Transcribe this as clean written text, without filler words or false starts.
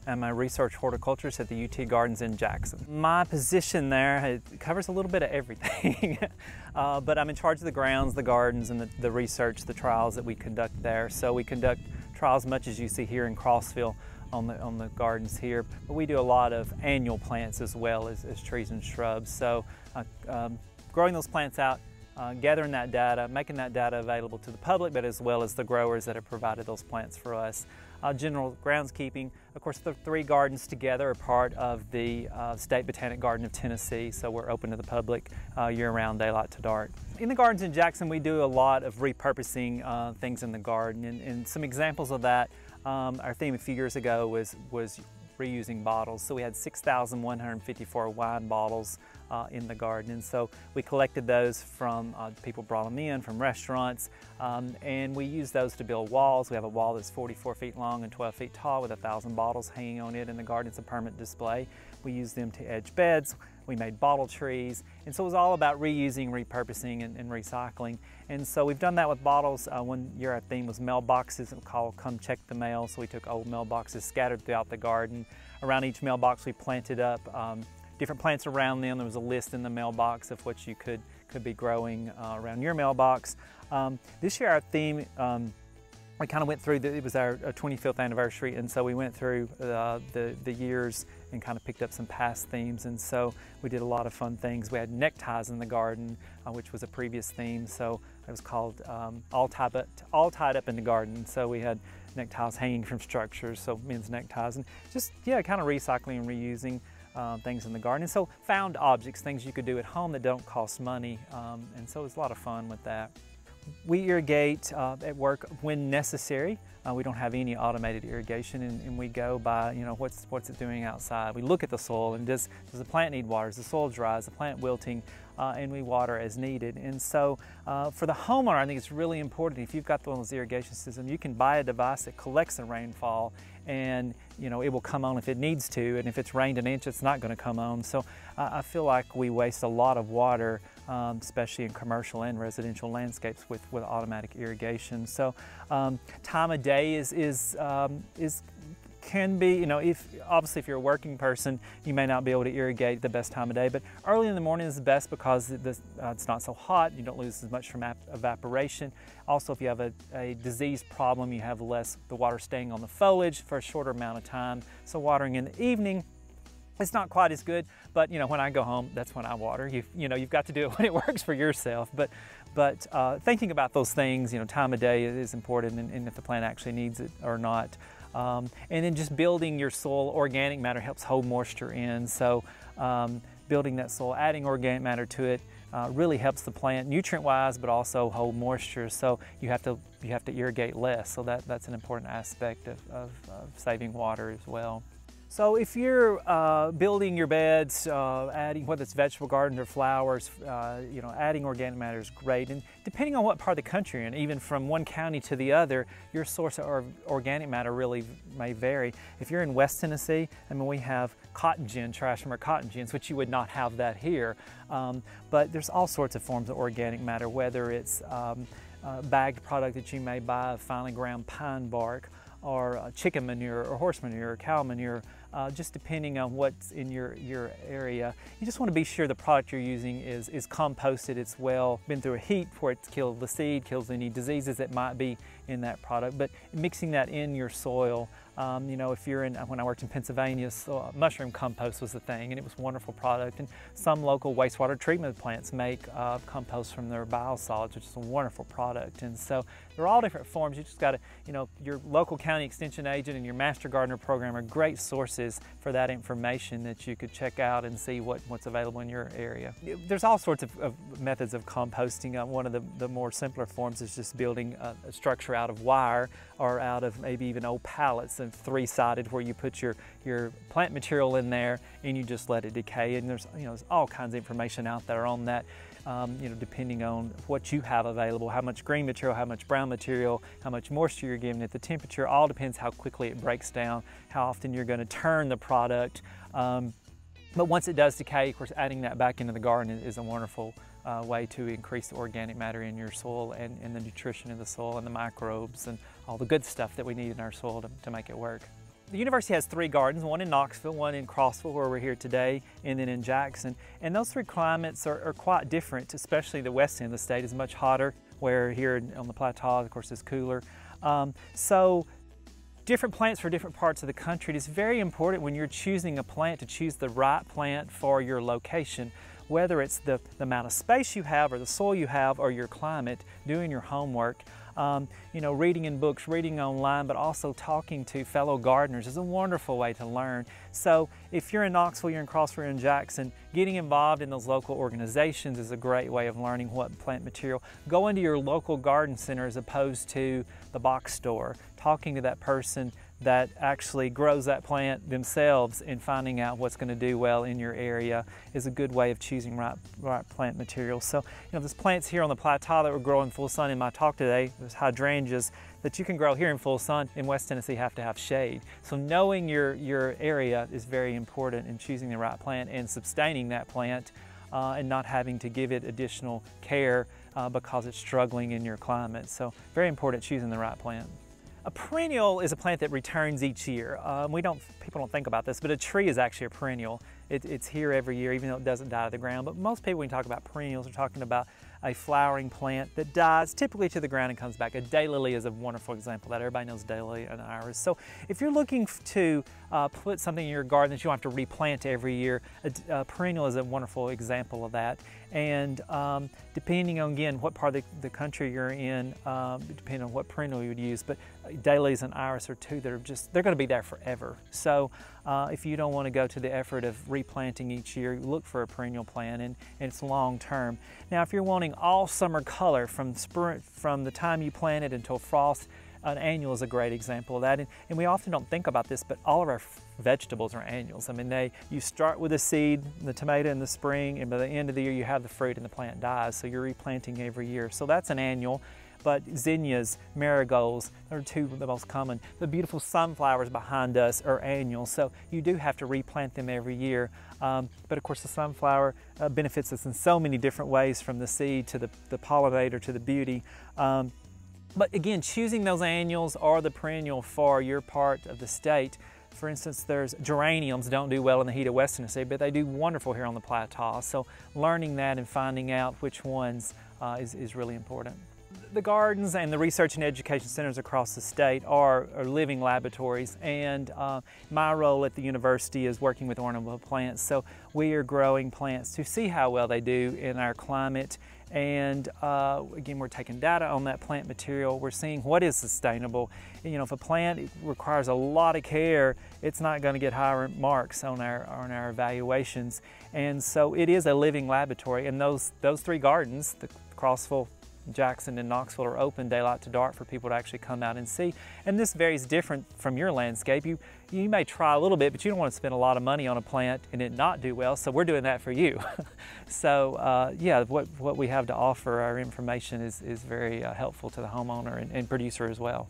I'm a research horticulturist at the UT Gardens in Jackson. My position there, it covers a little bit of everything, but I'm in charge of the grounds, the gardens, and the research, the trials that we conduct there. So we conduct trials much as you see here in Crossville on the gardens here, but we do a lot of annual plants as well as trees and shrubs. So growing those plants out, gathering that data, making that data available to the public, but as well as the growers that have provided those plants for us. General groundskeeping, of course, the 3 gardens together are part of the State Botanic Garden of Tennessee, so we're open to the public year-round, daylight to dark. In the gardens in Jackson, we do a lot of repurposing things in the garden, and some examples of that, our theme a few years ago was reusing bottles. So we had 6,154 wine bottles in the garden, and so we collected those from people brought them in from restaurants, and we used those to build walls. We have a wall that's 44 feet long and 12 feet tall with 1,000 bottles hanging on it in the garden. It's a permanent display. We used them to edge beds. We made bottle trees, and so it was all about reusing, repurposing, and recycling. And so we've done that with bottles. One year our theme was mailboxes, called Come Check the Mail. So we took old mailboxes scattered throughout the garden. Around each mailbox we planted up different plants around them. There was a list in the mailbox of what you could be growing around your mailbox. This year our theme, we kind of went through, it was our 25th anniversary, and so we went through the years and kind of picked up some past themes, and so we did a lot of fun things. We had neckties in the garden, which was a previous theme, so it was called All Tied Up in the Garden. So we had neckties hanging from structures, so men's neckties, and just, yeah, kind of recycling and reusing things in the garden. And so found objects, things you could do at home that don't cost money, and so it was a lot of fun with that. We irrigate at work when necessary. We don't have any automated irrigation, and we go by, you know, what's it doing outside. We look at the soil, and does the plant need water? Is the soil dry? Is the plant wilting? And we water as needed. And so for the homeowner, I think it's really important, if you've got one of those irrigation systems, you can buy a device that collects the rainfall, and you know, it will come on if it needs to, and if it's rained an inch, it's not going to come on. So I feel like we waste a lot of water, especially in commercial and residential landscapes with automatic irrigation. So time of day can be, you know, obviously if you're a working person, you may not be able to irrigate the best time of day, but early in the morning is the best because it's not so hot, you don't lose as much from evaporation. Also, if you have a disease problem, you have less the water staying on the foliage for a shorter amount of time. So watering in the evening, it's not quite as good, but you know, when I go home, that's when I water. You've got to do it when it works for yourself. But thinking about those things, you know, time of day is important, and if the plant actually needs it or not. And then just building your soil. Organic matter helps hold moisture in. So building that soil, adding organic matter to it really helps the plant nutrient-wise, but also hold moisture. So you have to irrigate less. So that's an important aspect of saving water as well. So if you're building your beds, adding, whether it's vegetable gardens or flowers, you know, adding organic matter is great. And depending on what part of the country you're in, even from one county to the other, your source of organic matter really may vary. If you're in West Tennessee, I mean, we have cotton gin, trash from our cotton gins, which you would not have that here. But there's all sorts of forms of organic matter, whether it's bagged product that you may buy of finely ground pine bark, or chicken manure, or horse manure, or cow manure, just depending on what's in your area. You just want to be sure the product you're using is composted, it's been through a heat where it's killed the seed, kills any diseases that might be in that product, but mixing that in your soil. You know, if you're when I worked in Pennsylvania, mushroom compost was the thing, and it was a wonderful product. And some local wastewater treatment plants make compost from their biosolids, which is a wonderful product. And so they're all different forms. You just got to, you know, your local county extension agent and your master gardener program are great sources for that information that you could check out and see what's available in your area. There's all sorts of methods of composting. One of the more simpler forms is just building a structure out of wire or out of maybe even old pallets, and three-sided, where you put your plant material in there and you just let it decay. And there's, you know, there's all kinds of information out there on that, you know, depending on what you have available, how much green material, how much brown material, how much moisture you're giving it, the temperature, all depends how quickly it breaks down, how often you're going to turn the product. But once it does decay, of course, adding that back into the garden is a wonderful way to increase the organic matter in your soil and the nutrition of the soil and the microbes and all the good stuff that we need in our soil to make it work. The university has 3 gardens, one in Knoxville, one in Crossville where we're here today, and then in Jackson. And those 3 climates are quite different, especially the west end of the state is much hotter, where here on the plateau, of course, is cooler. So different plants for different parts of the country. It's very important when you're choosing a plant to choose the right plant for your location, whether it's the amount of space you have or the soil you have or your climate, doing your homework. You know, reading in books, reading online, but also talking to fellow gardeners is a wonderful way to learn. So if you're in Knoxville, you're in Crossville, you're in Jackson, getting involved in those local organizations is a great way of learning what plant material. Go into your local garden center as opposed to the box store. Talking to that person that actually grows that plant themselves and finding out what's going to do well in your area is a good way of choosing right plant material. So, you know, there's plants here on the plateau that were growing full sun in my talk today. There's hydrangeas that you can grow here in full sun. In West Tennessee, have to have shade. So knowing your area is very important in choosing the right plant and sustaining that plant and not having to give it additional care because it's struggling in your climate. So very important choosing the right plant. A perennial is a plant that returns each year. People don't think about this, but a tree is actually a perennial. It's here every year, even though it doesn't die to the ground. But most people, when you talk about perennials, are talking about a flowering plant that dies typically to the ground and comes back. A daylily is a wonderful example of that. Everybody knows daylily and iris. So if you're looking to put something in your garden that you don't have to replant every year, a perennial is a wonderful example of that. And depending on, again, what part of the country you're in, depending on what perennial you would use, but daylilies and iris are 2 that are they're gonna be there forever. So if you don't wanna go to the effort of replanting each year, look for a perennial plant and it's long term. Now, if you're wanting all summer color from the time you plant it until frost, an annual is a great example of that. And we often don't think about this, but all of our vegetables are annuals. I mean, you start with a seed, the tomato in the spring, and by the end of the year you have the fruit and the plant dies. So you're replanting every year. So that's an annual. But zinnias, marigolds are 2 of the most common. The beautiful sunflowers behind us are annuals, so you do have to replant them every year. But of course the sunflower benefits us in so many different ways, from the seed to the pollinator to the beauty. But again, choosing those annuals or the perennial for your part of the state. For instance, there's geraniums don't do well in the heat of West Tennessee, but they do wonderful here on the plateau. So learning that and finding out which ones is really important. The gardens and the research and education centers across the state are living laboratories, and my role at the university is working with ornamental plants. So we are growing plants to see how well they do in our climate, and again, we're taking data on that plant material. We're seeing what is sustainable. You know, if a plant requires a lot of care, it's not going to get higher marks on our evaluations, and so it is a living laboratory. And those 3 gardens, the Crossville, Jackson, and Knoxville, are open daylight to dark for people to actually come out and see. And this varies different from your landscape. You may try a little bit, but you don't want to spend a lot of money on a plant and it not do well, so we're doing that for you. So yeah, what we have to offer, our information is very helpful to the homeowner and producer as well.